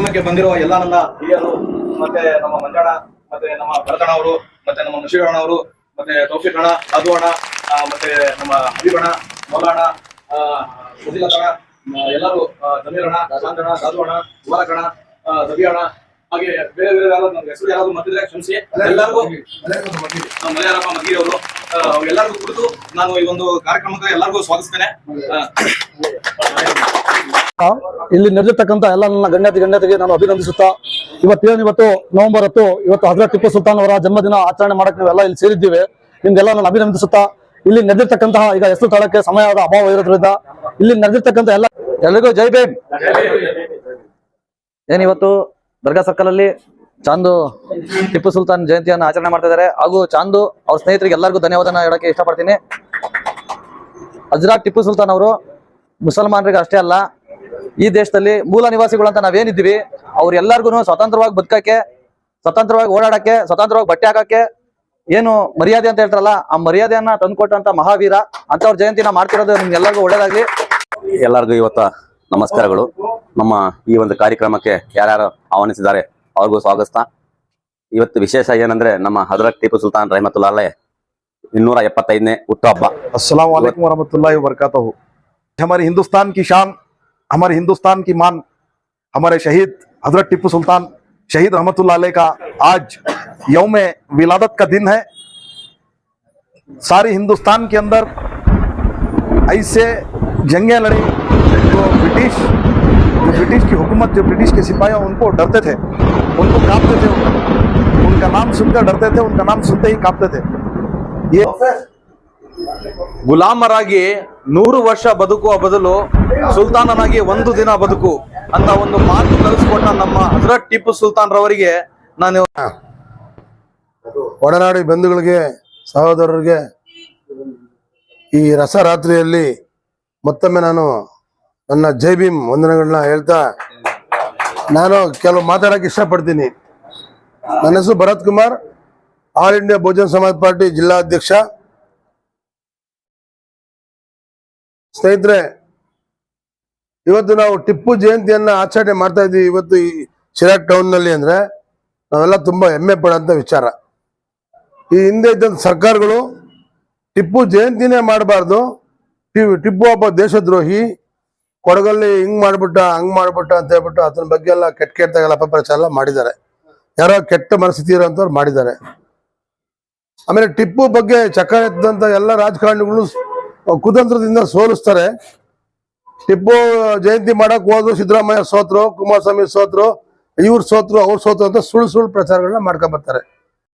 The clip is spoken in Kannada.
ಕಾರ್ಯಕ್ರಮಕ್ಕೆ ಬಂದಿರುವ ಎಲ್ಲ ನನ್ನ ಹಿರಿಯರು ಮತ್ತೆ ನಮ್ಮ ಮಂಜಣ್ಣ ಮತ್ತೆ ನಮ್ಮ ಭರತಣ್ಣ ಅವರು ಮತ್ತೆ ನಮ್ಮ ಮುಷೀರಣ್ಣ ಅವರು ಮತ್ತೆ ತೌಫಿಕ್ ಅಣ್ಣ ಅದು ಅಣ್ಣ ಮತ್ತೆ ನಮ್ಮ ಹಬೀಬಣ್ಣ ಮೌಲಾಣ ಸುಜಿಲತಣ್ಣ ಎಲ್ಲರೂ ಜಮೀರ್ ಅಣ್ಣ ಶಾಂತಣ್ಣ ಸಾಧು ಅಣ್ಣ ಕುಮಾರಕಣ್ಣ ರವಿ ಅಣ್ಣ ಹಾಗೆ ಬೇರೆ ಬೇರೆ ಹೆಸರು ಯಾರಾದ್ರು ಮತ್ತಿದ್ರೆ ಕ್ಷಮಿಸಿ. ಎಲ್ಲರಿಗೂ ಮಲಯಾಳಪ್ಪ ಮಗಿರಿ ಅವರು ಎಲ್ಲರಿಗೂ ಕುರಿತು ನಾನು ಈ ಒಂದು ಕಾರ್ಯಕ್ರಮಕ್ಕೆ ಎಲ್ಲರಿಗೂ ಸ್ವಾಗತಿಸ್ತೇನೆ. ಇಲ್ಲಿ ನಡೆದಿರ್ತಕ್ಕಂಥ ಎಲ್ಲ ನನ್ನ ಗಣ್ಯತೆಗೆ ನಾನು ಅಭಿನಂದಿಸುತ್ತಾ ಇವತ್ತು ನವೆಂಬರ್ 10 ಇವತ್ತು ಹಜರತ್ ಟಿಪ್ಪು ಸುಲ್ತಾನ್ ಅವರ ಜನ್ಮದಿನ ಆಚರಣೆ ಮಾಡಕ್ಕೆ ನಾವೆಲ್ಲ ಇಲ್ಲಿ ಸೇರಿದ್ದೀವಿ. ನಿಮ್ಗೆಲ್ಲ ನಾನು ಅಭಿನಂದಿಸುತ್ತಾ ಇಲ್ಲಿ ನಡೆದಿರ್ತಕ್ಕಂತಹ ಈಗ ಹೆಸರು ತಾಳಕ್ಕೆ ಸಮಯದ ಅಭಾವ ಇರೋದ್ರಿಂದ ಇಲ್ಲಿ ನಡೆದಿರ್ತಕ್ಕಂಥ ಎಲ್ಲರಿಗೂ ಜೈ ಭೀಮ್. ಏನಿವತ್ತು ದರ್ಗಾ ಸರ್ಕಲ್ ಅಲ್ಲಿ ಚಾಂದು ಟಿಪ್ಪು ಸುಲ್ತಾನ್ ಜಯಂತಿಯನ್ನು ಆಚರಣೆ ಮಾಡ್ತಾ ಇದ್ದಾರೆ. ಹಾಗೂ ಚಾಂದು ಅವ್ರ ಸ್ನೇಹಿತರಿಗೆ ಎಲ್ಲರಿಗೂ ಧನ್ಯವಾದನ ಹೇಳಕ್ಕೆ ಇಷ್ಟಪಡ್ತೀನಿ. ಹಜರತ್ ಟಿಪ್ಪು ಸುಲ್ತಾನ್ ಅವರು ಮುಸಲ್ಮಾನರಿಗೆ ಅಷ್ಟೇ ಅಲ್ಲ, ಈ ದೇಶದಲ್ಲಿ ಮೂಲ ನಿವಾಸಿಗಳು ಅಂತ ನಾವೇನಿದ್ದೀವಿ ಅವ್ರೆಲ್ಲರಿಗೂ ಸ್ವತಂತ್ರವಾಗಿ ಬದುಕಕ್ಕೆ, ಸ್ವತಂತ್ರವಾಗಿ ಓಡಾಡಕ್ಕೆ, ಸ್ವತಂತ್ರವಾಗಿ ಬಟ್ಟೆ ಹಾಕಕ್ಕೆ ಏನು ಮರ್ಯಾದೆ ಅಂತ ಹೇಳ್ತಾರಲ್ಲ, ಆ ಮರ್ಯಾದೆಯನ್ನ ತಂದುಕೊಟ್ಟಂತ ಮಹಾವೀರ ಅಂತವ್ರ ಜಯಂತಿನ ಮಾಡ್ತಿರೋದು ನಿಮ್ಗೆಲ್ಲರಿಗೂ ಒಳ್ಳೇದಾಗ್ಲಿ. ಎಲ್ಲರಿಗೂ ಇವತ್ತು ನಮಸ್ಕಾರಗಳು. ನಮ್ಮ ಈ ಒಂದು ಕಾರ್ಯಕ್ರಮಕ್ಕೆ ಯಾರ್ಯಾರು ಆಹ್ವಾನಿಸಿದ್ದಾರೆ ಅವ್ರಿಗೂ ಸ್ವಾಗತ. ಇವತ್ತು ವಿಶೇಷ ಏನಂದ್ರೆ ನಮ್ಮ ಹಜರತ್ ಟಿಪ್ಪು ಸುಲ್ತಾನ್ रहमतुल्लाह अलैह 275ನೇ ಹುಟ್ಟುಹಬ್ಬ. अस्सलाम वालेकुम वरहमतुल्लाहि वबरकातुहू। हमारे हिंदुस्तान की शान, हमारे हिंदुस्तान की मान, हमारे शहीद हजरत टिप्पू सुल्तान शहीद रहमतुल्लाह अलैह का आज यौम विलादत का दिन है। सारे हिंदुस्तान के अंदर ऐसे जंगें लड़ी तो ब्रिटिश की हुकूमत, जो ब्रिटिश के सिपाही उनको डरते थे, उनको कांपते थे, उनका नाम सुनकर डरते थे, उनका नाम सुनते ही कांपते थे। ये ಗುಲಾಮರಾಗಿ 100 ವರ್ಷ ಬದುಕುವ ಬದಲು ಸುಲ್ತಾನನಾಗಿ 1 ದಿನ ಬದುಕು ಅಂತ ಒಂದು ಮಾತು ಕಲಿಸಿಕೊಟ್ಟ ನಮ್ಮ ಹಜರತ್ ಟಿಪ್ಪು ಸುಲ್ತಾನ್ ರವರಿಗೆ ನಾನು ಒಡನಾಡಿ ಬಂಧುಗಳಿಗೆ, ಸಹೋದರರಿಗೆ ಈ ರಸರಾತ್ರಿಯಲ್ಲಿ ಮತ್ತೊಮ್ಮೆ ನಾನು ನನ್ನ ಜೈ ಭೀಮ್ ವಂದನೆಗಳನ್ನ ಹೇಳ್ತಾ ನಾನು ಕೆಲವು ಮಾತಾಡಕ್ಕೆ ಇಷ್ಟಪಡ್ತೀನಿ. ನನ್ನ ಹೆಸರು Bharath Kumar, all India Bahujan Samaj party ಜಿಲ್ಲಾ ಅಧ್ಯಕ್ಷ. ಸ್ನೇಹಿತರೆ, ಇವತ್ತು ನಾವು ಟಿಪ್ಪು ಜಯಂತಿಯನ್ನ ಆಚರಣೆ ಮಾಡ್ತಾ ಇದ್ದೀವಿ ಇವತ್ತು ಈ ಶಿರಾಕ್ ಟೌನ್ ನಲ್ಲಿ. ಅಂದ್ರೆ ನಾವೆಲ್ಲ ತುಂಬಾ ಹೆಮ್ಮೆ ಪಡೋಂಥ ವಿಚಾರ. ಈ ಹಿಂದೆ ಇದ್ದಂಥ ಸರ್ಕಾರಗಳು ಟಿಪ್ಪು ಜಯಂತಿನೇ ಮಾಡಬಾರ್ದು, ಟಿಪ್ಪು ಒಬ್ಬ ದೇಶದ್ರೋಹಿ, ಕೊಡಗಲ್ಲಿ ಹಿಂಗ್ ಮಾಡ್ಬಿಟ್ಟ ಹಂಗ್ ಮಾಡ್ಬಿಟ್ಟ ಅಂತ ಹೇಳ್ಬಿಟ್ಟು ಅದನ್ನ ಬಗ್ಗೆ ಎಲ್ಲ ಕೆಟ್ಟದಾಗೆಲ್ಲ ಅಪಪ್ರಚಾರ ಎಲ್ಲ ಮಾಡಿದ್ದಾರೆ. ಯಾರೋ ಕೆಟ್ಟ ಮನಸ್ಥಿತಿ ಇರೋಂಥವ್ರು ಮಾಡಿದ್ದಾರೆ. ಆಮೇಲೆ ಟಿಪ್ಪು ಬಗ್ಗೆ ಚಕ್ರ ಎತ್ತದಂತ ಎಲ್ಲ ರಾಜಕಾರಣಿಗಳು ಕುತಂತ್ರದಿಂದ ಸೋಲಿಸ್ತಾರೆ. ಟಿಪ್ಪು ಜಯಂತಿ ಮಾಡಕ್ ಹೋದ್ರು, ಸಿದ್ದರಾಮಯ್ಯ ಸೋತ್ರು, ಕುಮಾರಸ್ವಾಮಿ ಸೋತ್ರು, ಇವ್ರು ಸೋತ್ರು, ಅವ್ರು ಸೋತ್ರು ಅಂತ ಸುಳ್ಳು ಪ್ರಚಾರಗಳನ್ನ ಮಾಡ್ಕೊಂಡ್ ಬರ್ತಾರೆ.